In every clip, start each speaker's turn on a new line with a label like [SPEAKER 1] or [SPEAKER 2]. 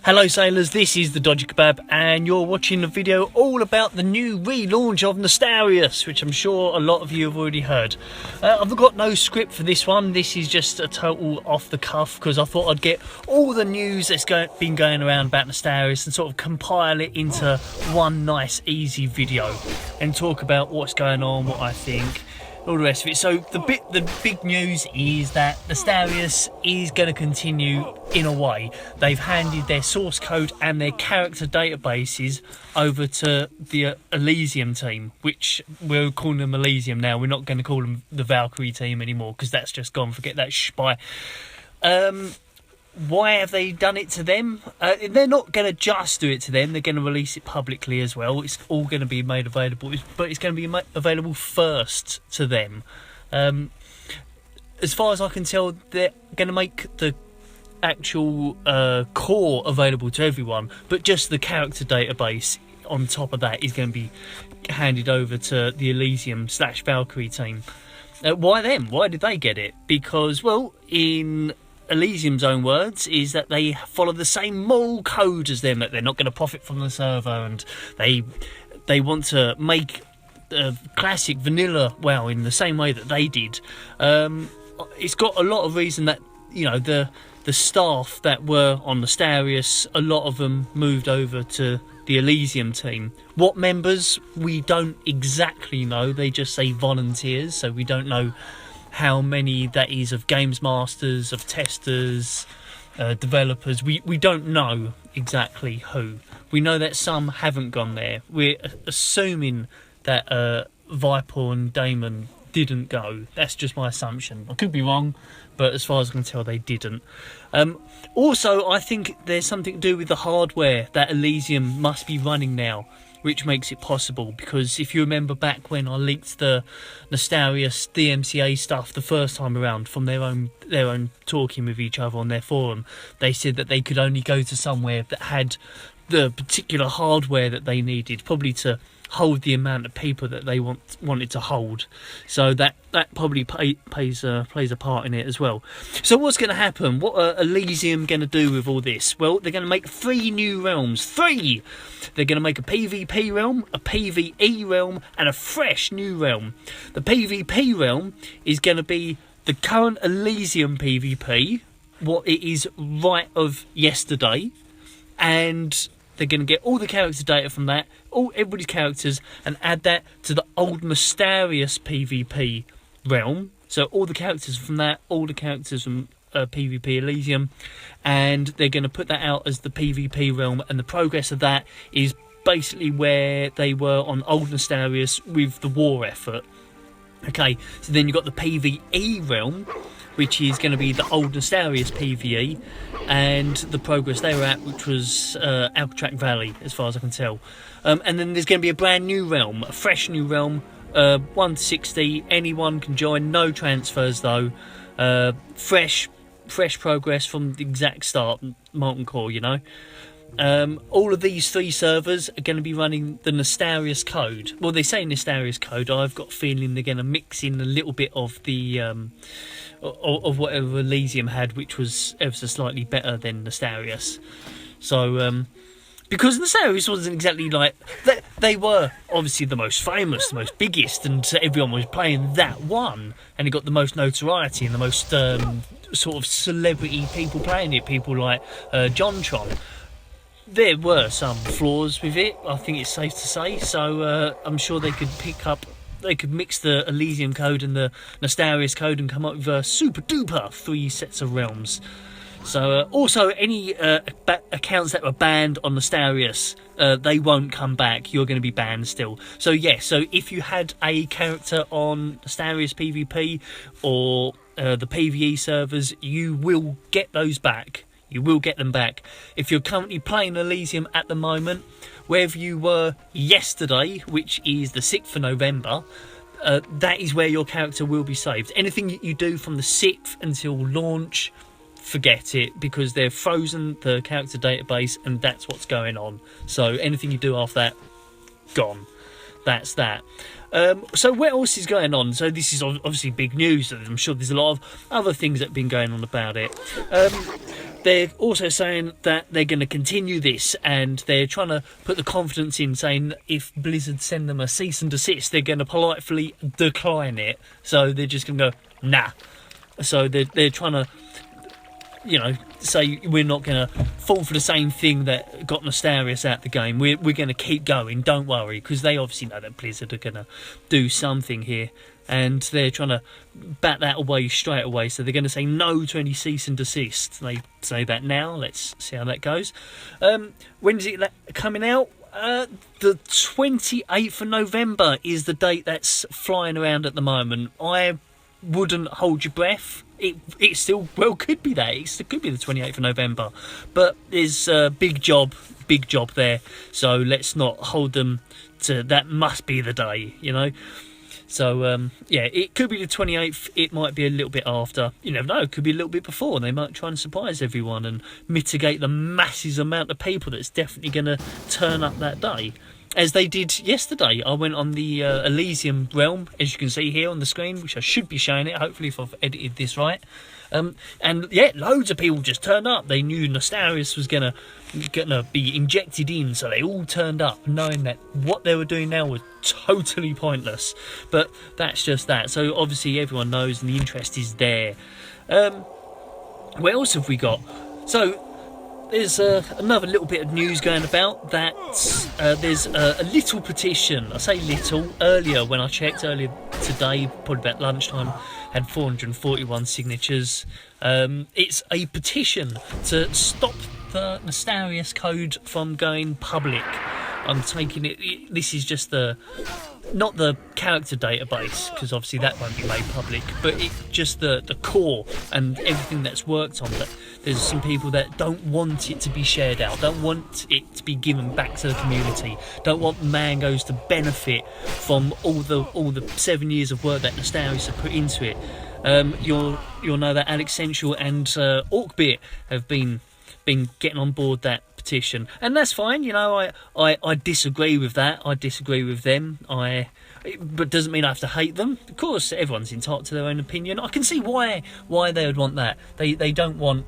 [SPEAKER 1] Hello sailors, this is the Dodgy Kebab and you're watching a video all about the new relaunch of Nostalrius, which I'm sure a lot of you have already heard. I've got no script for this one. This is just a total off the cuff because I thought I'd get all the news that's been going around about Nostalrius and sort of compile it into one nice easy video and talk about what's going on, what I think, all the rest of it. So the big news is that Nostalrius is going to continue in a way. They've handed their source code and their character databases over to the Elysium team, which we're calling them Elysium now. We're not going to call them the Valkyrie team anymore because that's just gone. Forget that spy. Why have they done it to them? They're not going to just do it to them. They're going to release it publicly as well. It's all going to be made available, but it's going to be available first to them. As far as I can tell, they're going to make the actual core available to everyone, but just the character database on top of that is going to be handed over to the Elysium/Valkyrie team. Why them? Why did they get it? Because, well, in Elysium's own words is that they follow the same moral code as them, that they're not going to profit from the server, and they want to make classic vanilla WoW in the same way that they did. It's got a lot of reason that, you know, the staff that were on Nostalrius, a lot of them moved over to the Elysium team. What members, we don't exactly know. They just say volunteers, so we don't know how many that is of games masters, of testers, developers. We don't know exactly who. We know that some haven't gone there. We're assuming that Viper and Damon didn't go. That's just my assumption. I could be wrong, but as far as I can tell, they didn't. Also, I think there's something to do with the hardware that Elysium must be running now, which makes it possible. Because if you remember back when I leaked the Nostalrius DMCA stuff the first time around from their own talking with each other on their forum, they said that they could only go to somewhere that had the particular hardware that they needed, probably to hold the amount of people that they wanted to hold. So that probably plays a part in it as well. So what's going to happen? What are Elysium going to do with all this? Well, they're going to make 3 new realms. 3! They're going to make a PvP realm, a PvE realm, and a fresh new realm. The PvP realm is going to be the current Elysium PvP, what it is right of yesterday, and they're going to get all the character data from that, everybody's characters, and add that to the old Nostalrius PvP realm. So all the characters from that, all the characters from PvP Elysium, and they're going to put that out as the PvP realm, and the progress of that is basically where they were on old Nostalrius with the war effort. Okay, so then you've got the PvE realm, which is going to be the old Nostalrius PvE, and the progress they were at, which was Alcatraz Valley, as far as I can tell. And then there's going to be a brand new realm, a fresh new realm, 160, anyone can join, no transfers though, fresh progress from the exact start, Molten Core, you know. All of these 3 servers are going to be running the Nostalrius code. Well, they say Nostalrius code. I've got a feeling they're going to mix in a little bit of the of whatever Elysium had, which was ever so slightly better than Nostalrius. So because Nostalrius wasn't exactly like they were obviously the most famous, the most biggest, and everyone was playing that one, and it got the most notoriety and the most sort of celebrity people playing it. People like JonTron. There were some flaws with it, I think it's safe to say, so I'm sure they could mix the Elysium code and the Nostalrius code and come up with a super duper 3 sets of realms. So also any accounts that were banned on Nostalrius, they won't come back. You're going to be banned still. So yeah, so if you had a character on Nostalrius PvP or the PvE servers, you will get those back. You will get them back. If you're currently playing Elysium at the moment, wherever you were yesterday, which is the 6th of November, that is where your character will be saved. Anything you do from the 6th until launch, forget it, because they've frozen the character database and that's what's going on. So anything you do after that, gone. That's that. So what else is going on? So this is obviously big news. I'm sure there's a lot of other things that have been going on about it. they're also saying that they're going to continue this, and they're trying to put the confidence in, saying that if Blizzard send them a cease and desist, they're going to politely decline it. So they're just going to go, nah. So they're trying to, say we're not going to fall for the same thing that got Nostalrius out the game. We're going to keep going, don't worry, because they obviously know that Blizzard are going to do something here, and they're trying to bat that away straight away. So they're going to say no to any cease and desist. They say that now. Let's see how that goes. When is it coming out? The 28th of November is the date that's flying around at the moment. I wouldn't hold your breath. It still could be that. It could be the 28th of November. But there's a big job there. So let's not hold them to that must be the day, So, it could be the 28th. It might be a little bit after. You never know. It could be a little bit before. They might try and surprise everyone and mitigate the massive amount of people that's definitely going to turn up that day. As they did yesterday. I went on the Elysium realm, as you can see here on the screen, which I should be showing it, hopefully, if I've edited this right. Loads of people just turned up. They knew Nostalrius was gonna be injected in, so they all turned up, knowing that what they were doing now was totally pointless. But that's just that. So obviously everyone knows, and the interest is there. What else have we got? So there's another little bit of news going about that there's a little petition. I say little. Earlier, when I checked earlier today, probably about lunchtime, had 441 signatures. It's a petition to stop the Nostalrius code from going public. I'm taking it. This is just not the character database, because obviously that won't be made public, but just the core and everything that's worked on. That there's some people that don't want it to be shared out, don't want it to be given back to the community, don't want Mangoes to benefit from all the 7 years of work that Nostalrius have put into it. You'll know that Alex Central and Orkbit have been getting on board that petition, and that's fine. I disagree with that. I disagree with them. But doesn't mean I have to hate them. Of course, everyone's entitled to their own opinion. I can see why they would want that. They don't want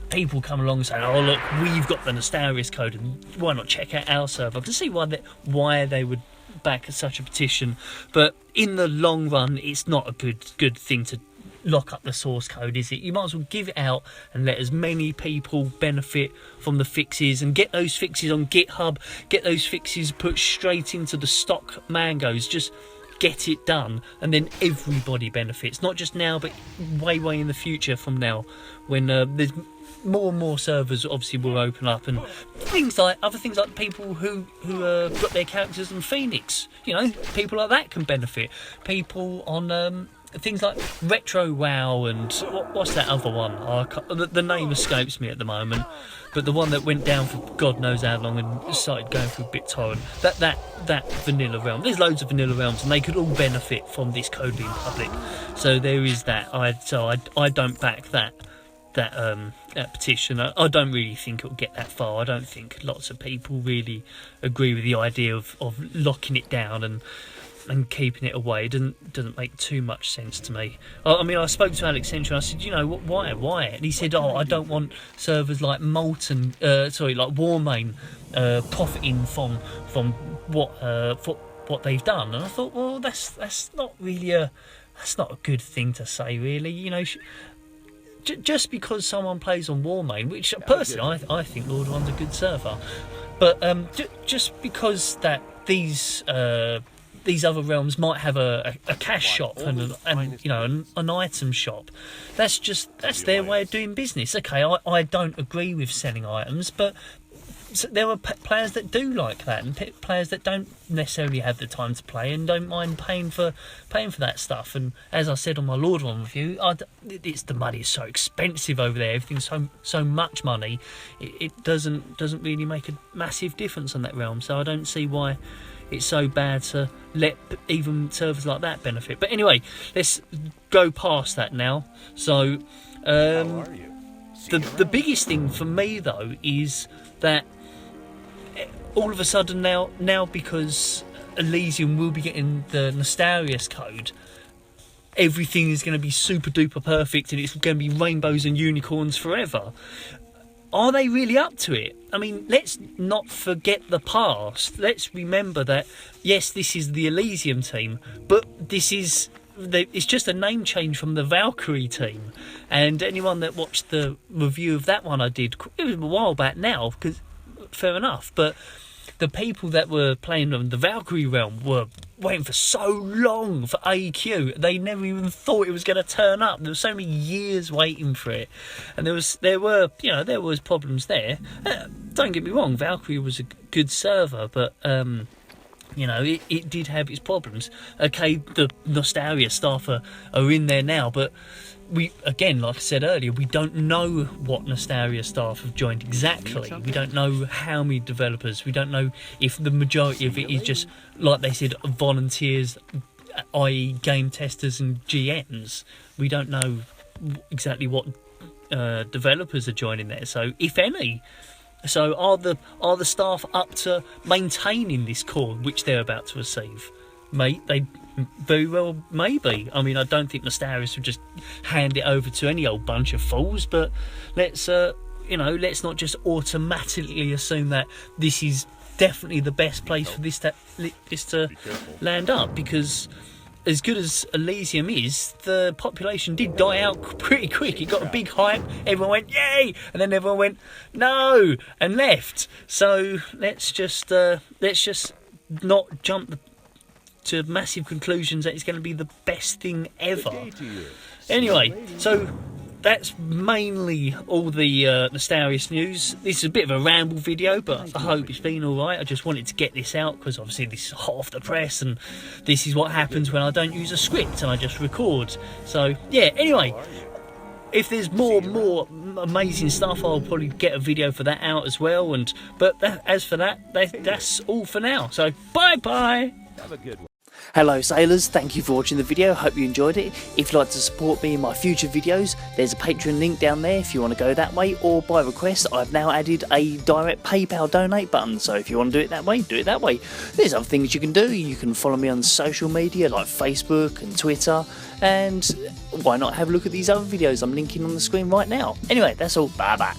[SPEAKER 1] people come along and saying, "Oh look, we've got the Nostalrius code, and why not check out our server?" I can see why they would back such a petition. But in the long run, it's not a good thing to lock up the source code, is it? You might as well give it out and let as many people benefit from the fixes, and get those fixes on GitHub, get those fixes put straight into the stock Mangoes. Just get it done, and then everybody benefits, not just now but way in the future from now, when there's more and more servers obviously will open up, and other things like people who got their characters in Phoenix, people like that can benefit. People on things like Retro WoW and what's that other one? The name escapes me at the moment, but the one that went down for God knows how long and started going through BitTorrent. That vanilla realm. There's loads of vanilla realms, and they could all benefit from this code being public. So there is that. I don't back that petition. I don't really think it'll get that far. I don't think lots of people really agree with the idea of locking it down and keeping it away. It doesn't make too much sense to me. I spoke to Alex Central. I said, why? And he said, I don't want servers like Molten, like Warmane, profiting from what they've done. And I thought, well, that's not really that's not a good thing to say, really. Just because someone plays on Warmane, which personally I think Lord One's a good server, but just because that these other realms might have a cash shop and an item shop, that's their way of doing business. Okay, I don't agree with selling items, but there are players that do like that, and players that don't necessarily have the time to play and don't mind paying for that stuff. And as I said on my Lord One review, the money is so expensive over there. Everything's so much money. It doesn't really make a massive difference on that realm. So I don't see why it's so bad to let even servers like that benefit. But anyway, let's go past that now. So the biggest thing for me though is that all of a sudden now because Elysium will be getting the Nostalrius code, everything is going to be super duper perfect and it's going to be rainbows and unicorns forever. Are they really up to it? I mean, let's not forget the past. Let's remember that, yes, this is the Elysium team, but it's just a name change from the Valkyrie team. And anyone that watched the review of that one I did, it was a while back now, because fair enough, but the people that were playing on the Valkyrie realm were waiting for so long for AQ. They never even thought it was going to turn up. There were so many years waiting for it, and there was problems there. Don't get me wrong, Valkyrie was a good server, but it did have its problems. Okay, the Nostalrius staff are in there now, but we, again, like I said earlier, we don't know what Nostalrius staff have joined exactly. We don't know how many developers. We don't know if the majority of it is just, like they said, volunteers, i.e. game testers and GMs. We don't know exactly what developers are joining there, so if any. So are the staff up to maintaining this core which they're about to receive? They very well maybe. I mean, I don't think Nostalrius would just hand it over to any old bunch of fools, but let's not just automatically assume that this is definitely the best place for this to land up, because as good as Elysium is, the population did die out pretty quick. It got a big hype, everyone went yay, and then everyone went no and left. So let's just not jump to massive conclusions that it's going to be the best thing ever. Anyway, so that's mainly all the Nostalrius news. This is a bit of a ramble video, but I hope it's been alright. I just wanted to get this out because obviously this is hot off the press, and this is what happens when I don't use a script and I just record. So yeah, anyway, if there's more amazing stuff, I'll probably get a video for that out as well. But as for that's all for now. So bye bye.
[SPEAKER 2] Have a good one.
[SPEAKER 1] Hello sailors, thank you for watching the video, hope you enjoyed it. If you'd like to support me in my future videos, there's a Patreon link down there if you want to go that way, or by request I've now added a direct PayPal donate button, so if you want to do it that way, do it that way. There's other things you can do. You can follow me on social media like Facebook and Twitter, and why not have a look at these other videos I'm linking on the screen right now. Anyway, that's all, bye bye.